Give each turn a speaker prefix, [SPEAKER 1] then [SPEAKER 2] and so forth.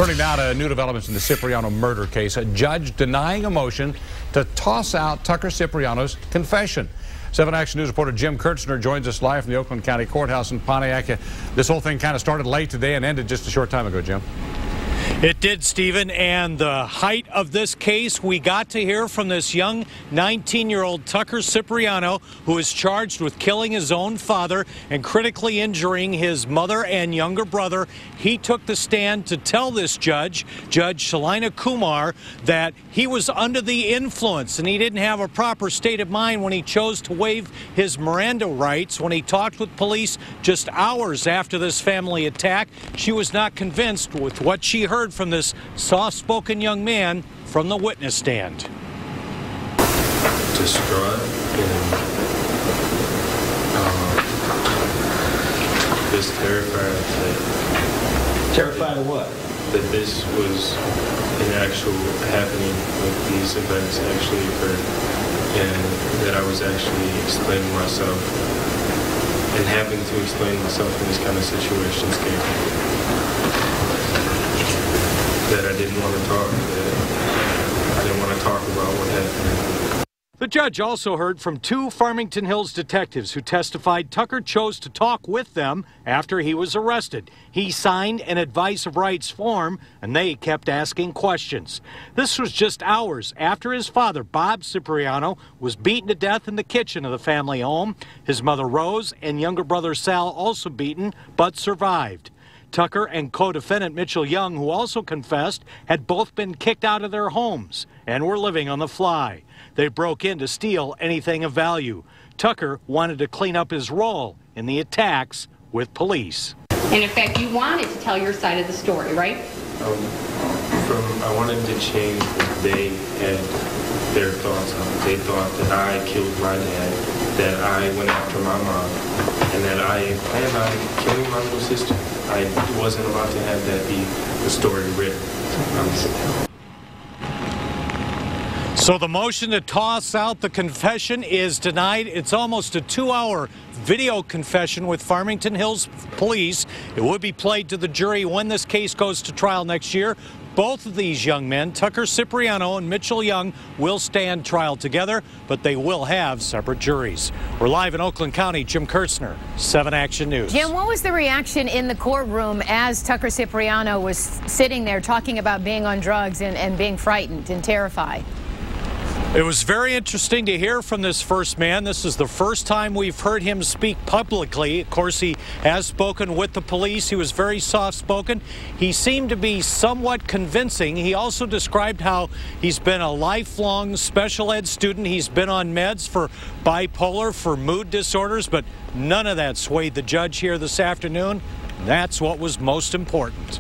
[SPEAKER 1] Turning now to new developments in the Cipriano murder case. A judge denying a motion to toss out Tucker Cipriano's confession. 7 Action News reporter Jim Kurtzner joins us live from the Oakland County Courthouse in Pontiac. This whole thing kind of started late today and ended just a short time ago, Jim.
[SPEAKER 2] It did, Stephen, and the height of this case, we got to hear from this young 19-year-old Tucker Cipriano, who is charged with killing his own father and critically injuring his mother and younger brother. He took the stand to tell this judge, Judge Shalina Kumar, that he was under the influence and he didn't have a proper state of mind when he chose to waive his Miranda rights. When he talked with police just hours after this family attack, she was not convinced with what she heard from this soft-spoken young man from the witness stand.
[SPEAKER 3] Distraught and just terrified.
[SPEAKER 4] Terrified of what?
[SPEAKER 3] That this was an actual happening, like these events actually occurred, and that I was actually explaining myself, and having to explain myself in this kind of situation scared me. That I didn't want to talk, that I didn't want to talk about what happened.
[SPEAKER 2] The judge also heard from 2 Farmington Hills detectives who testified Tucker chose to talk with them after he was arrested. He signed an advice of rights form, and they kept asking questions. This was just hours after his father, Bob Cipriano, was beaten to death in the kitchen of the family home. His mother, Rose, and younger brother, Sal, also beaten, but survived. Tucker and co-defendant Mitchell Young, who also confessed, had both been kicked out of their homes and were living on the fly. They broke in to steal anything of value. Tucker wanted to clean up his role in the attacks with police.
[SPEAKER 5] And in fact, you wanted to tell your side of the story, right?
[SPEAKER 3] I wanted to change what they had their thoughts on. They thought that I killed my dad, that I went after my mom, and that I planned on killing my little sister. I wasn't allowed to have that be the story written.
[SPEAKER 2] So the motion to toss out the confession is denied. It's almost a 2-hour video confession with Farmington Hills Police. It would be played to the jury when this case goes to trial next year. Both of these young men, Tucker Cipriano and Mitchell Young, will stand trial together, but they will have separate juries. We're live in Oakland County. Jim Kurtzner, 7 Action News.
[SPEAKER 6] Jim, what was the reaction in the courtroom as Tucker Cipriano was sitting there talking about being on drugs and being frightened and terrified?
[SPEAKER 2] It was very interesting to hear from this first man. This is the first time we've heard him speak publicly. Of course, he has spoken with the police. He was very soft-spoken. He seemed to be somewhat convincing. He also described how he's been a lifelong special ed student. He's been on meds for bipolar, for mood disorders, but none of that swayed the judge here this afternoon. That's what was most important.